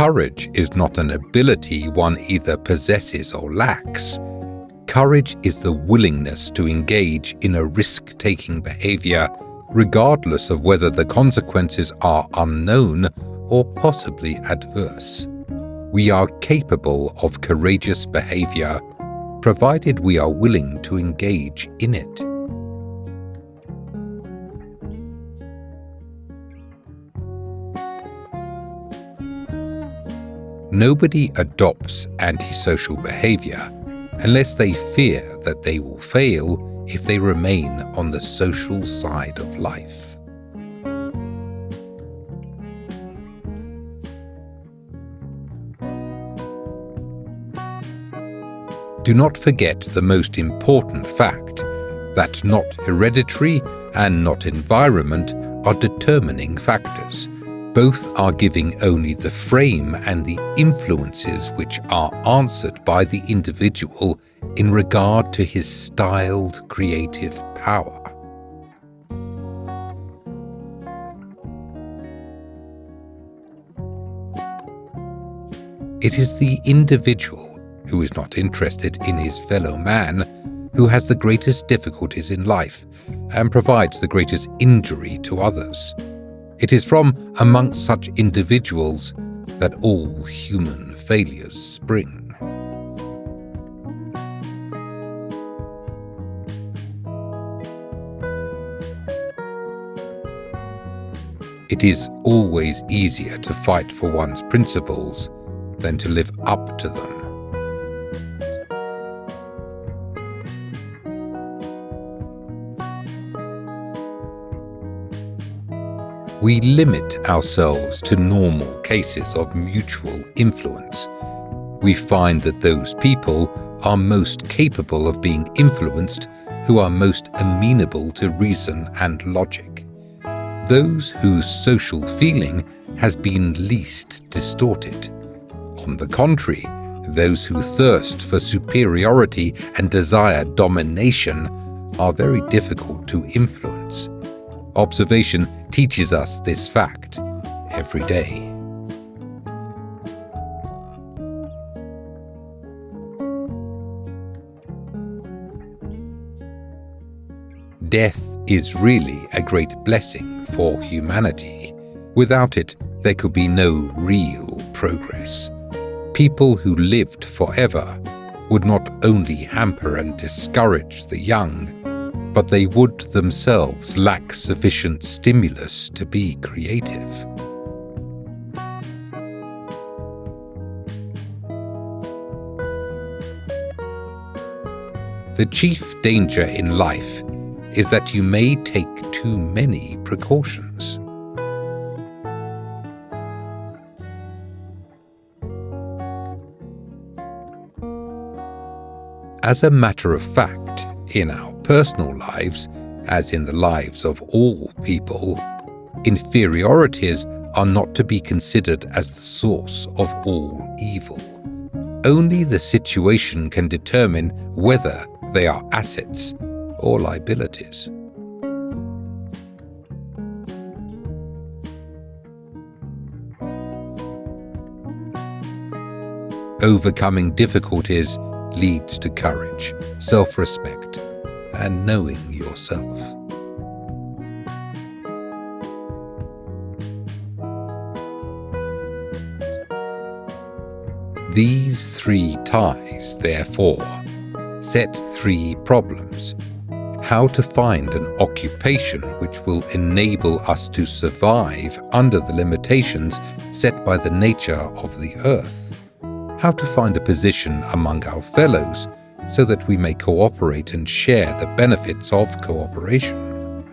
Courage is not an ability one either possesses or lacks. Courage is the willingness to engage in a risk-taking behavior, regardless of whether the consequences are unknown or possibly adverse. We are capable of courageous behavior, provided we are willing to engage in it. Nobody adopts antisocial behavior unless they fear that they will fail if they remain on the social side of life. Do not forget the most important fact, that not hereditary and not environment are determining factors. Both are giving only the frame and the influences which are answered by the individual in regard to his styled creative power. It is the individual who is not interested in his fellow man who has the greatest difficulties in life and provides the greatest injury to others. It is from amongst such individuals that all human failures spring. It is always easier to fight for one's principles than to live up to them. We limit ourselves to normal cases of mutual influence. We find that those people are most capable of being influenced who are most amenable to reason and logic. Those whose social feeling has been least distorted. On the contrary, those who thirst for superiority and desire domination are very difficult to influence. Observation teaches us this fact every day. Death is really a great blessing for humanity. Without it, there could be no real progress. People who lived forever would not only hamper and discourage the young, but they would themselves lack sufficient stimulus to be creative. The chief danger in life is that you may take too many precautions. As a matter of fact, in our personal lives, as in the lives of all people, inferiorities are not to be considered as the source of all evil. Only the situation can determine whether they are assets or liabilities. Overcoming difficulties leads to courage, self-respect, and knowing yourself. These three ties, therefore, set three problems: how to find an occupation which will enable us to survive under the limitations set by the nature of the earth, how to find a position among our fellows so that we may cooperate and share the benefits of cooperation,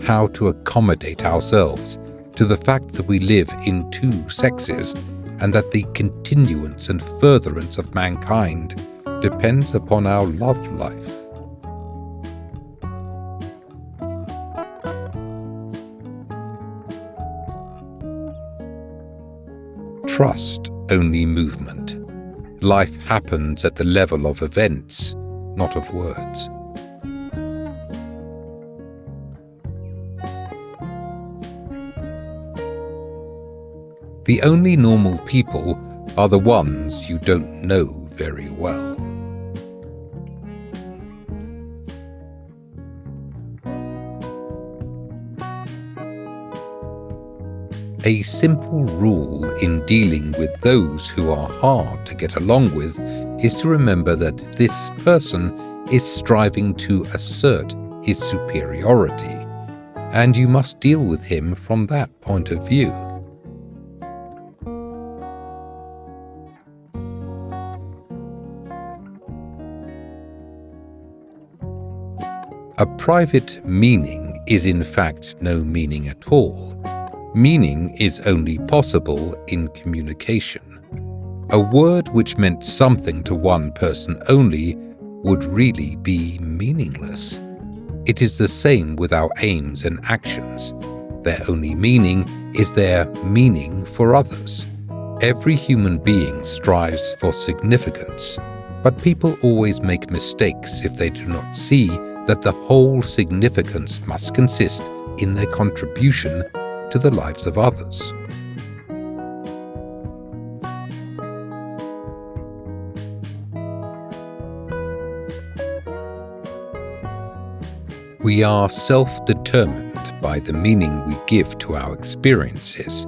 how to accommodate ourselves to the fact that we live in two sexes and that the continuance and furtherance of mankind depends upon our love life. Trust only movement. Life happens at the level of events, not of words. The only normal people are the ones you don't know very well. A simple rule in dealing with those who are hard to get along with is to remember that this person is striving to assert his superiority, and you must deal with him from that point of view. A private meaning is in fact no meaning at all. Meaning is only possible in communication. A word which meant something to one person only would really be meaningless. It is the same with our aims and actions. Their only meaning is their meaning for others. Every human being strives for significance, but people always make mistakes if they do not see that the whole significance must consist in their contribution to the lives of others. We are self-determined by the meaning we give to our experiences,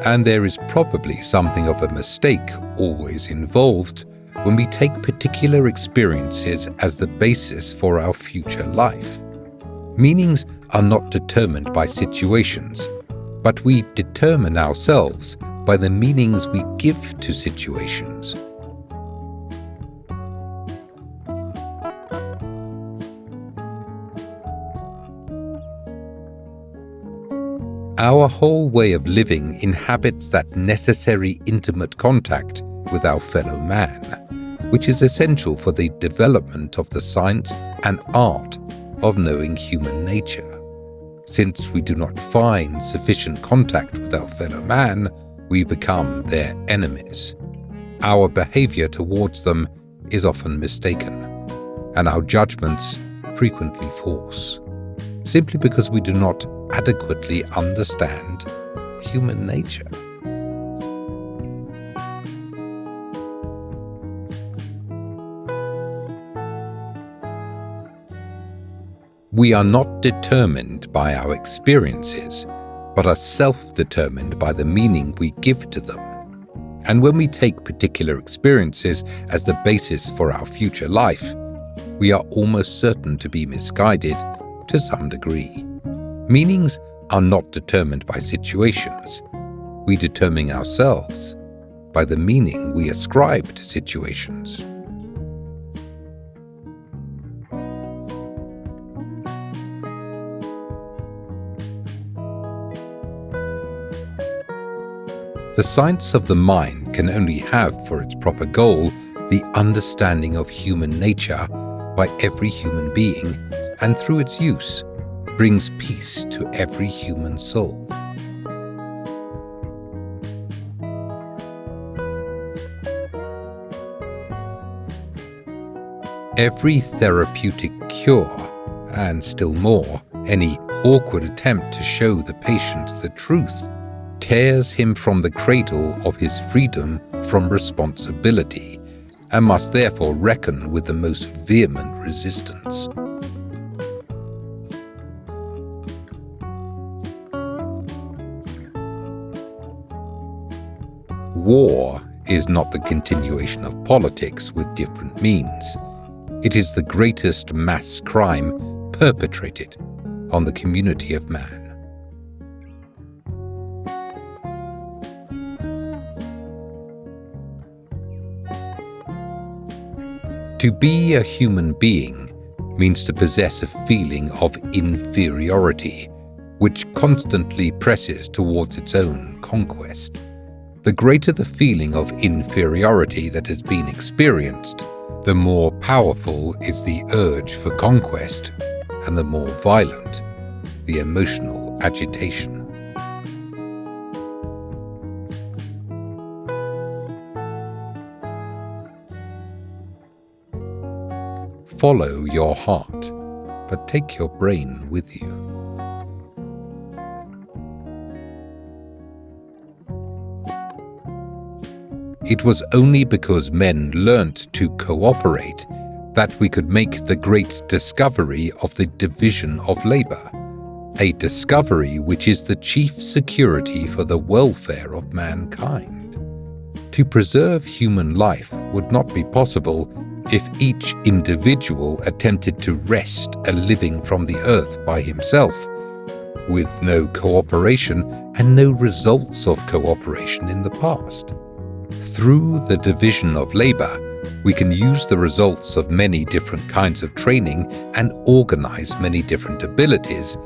and there is probably something of a mistake always involved when we take particular experiences as the basis for our future life. Meanings are not determined by situations, but we determine ourselves by the meanings we give to situations. Our whole way of living inhabits that necessary intimate contact with our fellow man, which is essential for the development of the science and art of knowing human nature. Since we do not find sufficient contact with our fellow man, we become their enemies. Our behavior towards them is often mistaken, and our judgments frequently false, simply because we do not adequately understand human nature. We are not determined by our experiences, but are self-determined by the meaning we give to them. And when we take particular experiences as the basis for our future life, we are almost certain to be misguided to some degree. Meanings are not determined by situations. We determine ourselves by the meaning we ascribe to situations. The science of the mind can only have for its proper goal the understanding of human nature by every human being, and through its use, brings peace to every human soul. Every therapeutic cure, and still more, any awkward attempt to show the patient the truth, tears him from the cradle of his freedom from responsibility, and must therefore reckon with the most vehement resistance. War is not the continuation of politics with different means. It is the greatest mass crime perpetrated on the community of man. To be a human being means to possess a feeling of inferiority, which constantly presses towards its own conquest. The greater the feeling of inferiority that has been experienced, the more powerful is the urge for conquest, and the more violent the emotional agitation. Follow your heart, but take your brain with you. It was only because men learnt to cooperate that we could make the great discovery of the division of labor, a discovery which is the chief security for the welfare of mankind. To preserve human life would not be possible if each individual attempted to wrest a living from the earth by himself, with no cooperation and no results of cooperation in the past. Through the division of labor, we can use the results of many different kinds of training and organize many different abilities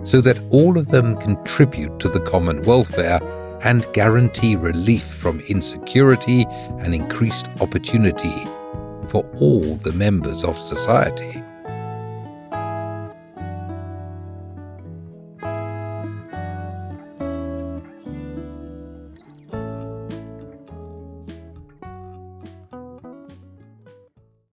so that all of them contribute to the common welfare and guarantee relief from insecurity and increased opportunity for all the members of society.